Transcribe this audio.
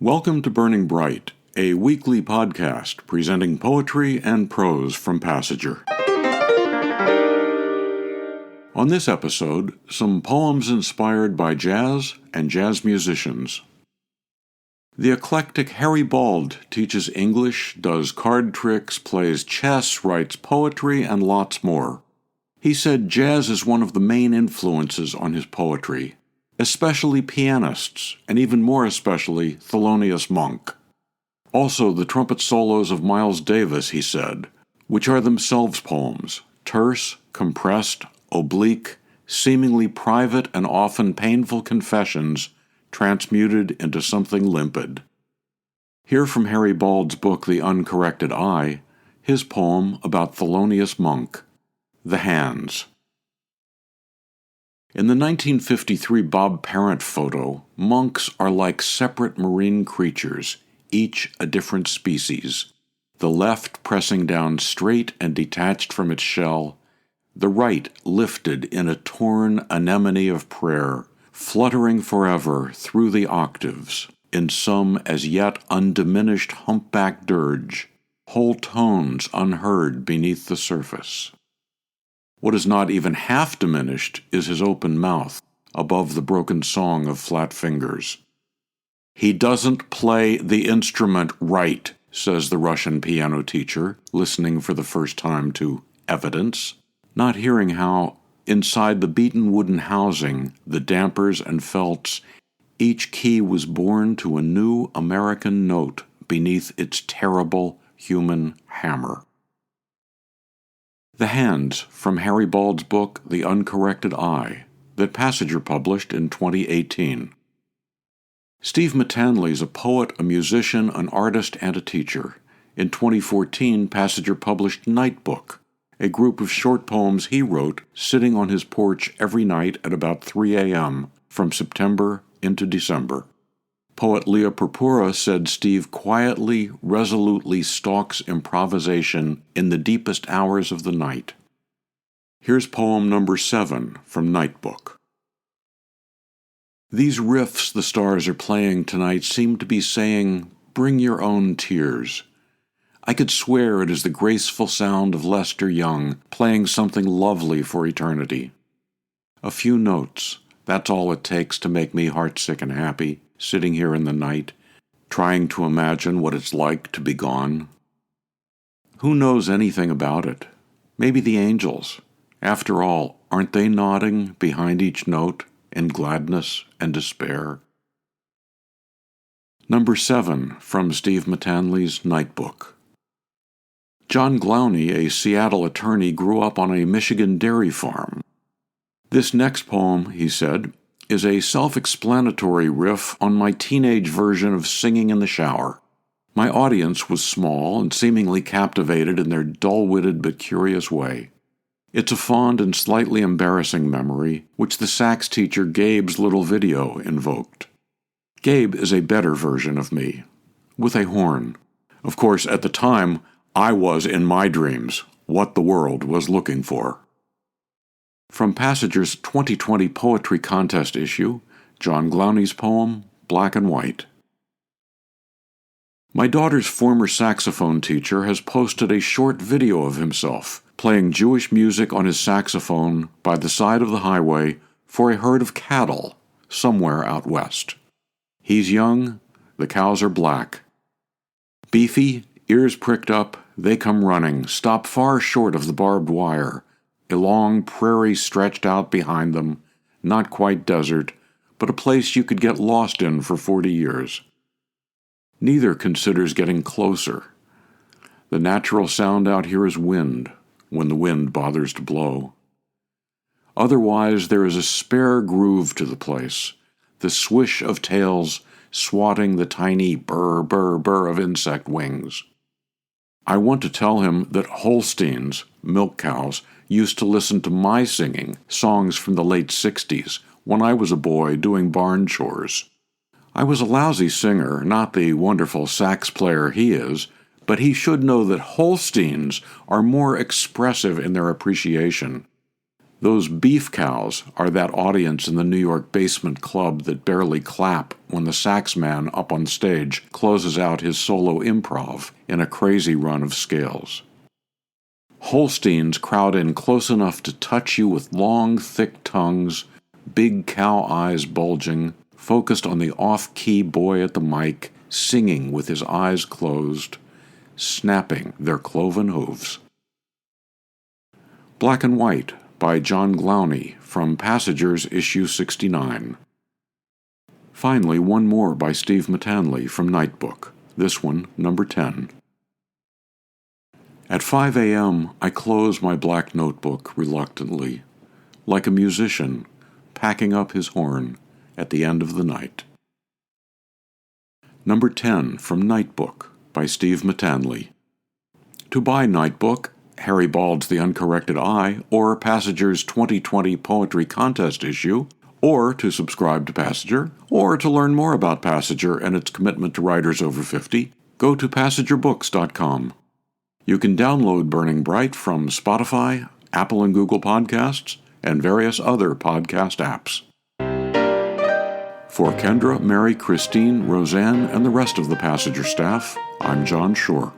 Welcome to Burning Bright, a weekly podcast presenting poetry and prose from Passager. On this episode, some poems inspired by jazz and jazz musicians. The eclectic Harry Bald teaches English, does card tricks, plays chess, writes poetry, and lots more. He said jazz is one of the main influences on his poetry, especially pianists, and even more especially Thelonious Monk. Also the trumpet solos of Miles Davis, he said, which are themselves poems, terse, compressed, oblique, seemingly private and often painful confessions transmuted into something limpid. Hear from Harry Bald's book The Uncorrected Eye, his poem about Thelonious Monk, The Hands. In the 1953 Bob Parent photo, monks are like separate marine creatures, each a different species, the left pressing down straight and detached from its shell, the right lifted in a torn anemone of prayer, fluttering forever through the octaves, in some as yet undiminished humpback dirge, whole tones unheard beneath the surface. What is not even half diminished is his open mouth, above the broken song of flat fingers. He doesn't play the instrument right, says the Russian piano teacher, listening for the first time to Evidence, not hearing how, inside the beaten wooden housing, the dampers and felts, each key was born to a new American note beneath its terrible human hammer. The Hands, from Harry Bald's book The Uncorrected Eye, that Passager published in 2018. Steve Mattanley is a poet, a musician, an artist, and a teacher. In 2014, Passager published Nightbook, a group of short poems he wrote sitting on his porch every night at about 3 a.m. from September into December. Poet Leah Purpura said Steve quietly, resolutely stalks improvisation in the deepest hours of the night. Here's poem number 7 from Nightbook. These riffs the stars are playing tonight seem to be saying, "Bring your own tears." I could swear it is the graceful sound of Lester Young playing something lovely for eternity. A few notes, that's all it takes to make me heartsick and happy, sitting here in the night, trying to imagine what it's like to be gone. Who knows anything about it? Maybe the angels. After all, aren't they nodding behind each note in gladness and despair? Number 7 from Steve Mattanley's Nightbook. John Glowney, a Seattle attorney, grew up on a Michigan dairy farm. This next poem, he said, is a self-explanatory riff on my teenage version of singing in the shower. My audience was small and seemingly captivated in their dull-witted but curious way. It's a fond and slightly embarrassing memory, which the sax teacher Gabe's little video invoked. Gabe is a better version of me, with a horn. Of course, at the time, I was, in my dreams, what the world was looking for. From Passager's 2020 Poetry Contest issue, John Glowney's poem, Black and White. My daughter's former saxophone teacher has posted a short video of himself playing Jewish music on his saxophone by the side of the highway for a herd of cattle somewhere out west. He's young, the cows are black. Beefy, ears pricked up, they come running, stop far short of the barbed wire. A long prairie stretched out behind them, not quite desert, but a place you could get lost in for 40 years. Neither considers getting closer. The natural sound out here is wind, when the wind bothers to blow. Otherwise, there is a spare groove to the place, the swish of tails swatting the tiny burr, burr, burr of insect wings. I want to tell him that Holsteins, milk cows, used to listen to my singing songs from the late 60s when I was a boy doing barn chores. I was a lousy singer, not the wonderful sax player he is, but he should know that Holsteins are more expressive in their appreciation. Those beef cows are that audience in the New York basement club that barely clap when the sax man up on stage closes out his solo improv in a crazy run of scales. Holsteins crowd in close enough to touch you with long, thick tongues, big cow eyes bulging, focused on the off-key boy at the mic, singing with his eyes closed, snapping their cloven hooves. Black and White by John Glowney from Passengers, issue 69. Finally, one more by Steve Mattanley from Nightbook, this one, number 10. At 5 a.m., I close my black notebook reluctantly, like a musician packing up his horn at the end of the night. Number 10 from Nightbook by Steve Mattanley. To buy Nightbook, Harry Bald's The Uncorrected Eye, or Passager's 2020 Poetry Contest issue, or to subscribe to Passager, or to learn more about Passager and its commitment to writers over 50, go to PassagerBooks.com. You can download Burning Bright from Spotify, Apple and Google Podcasts, and various other podcast apps. For Kendra, Mary, Christine, Roseanne, and the rest of the Passager staff, I'm John Shore.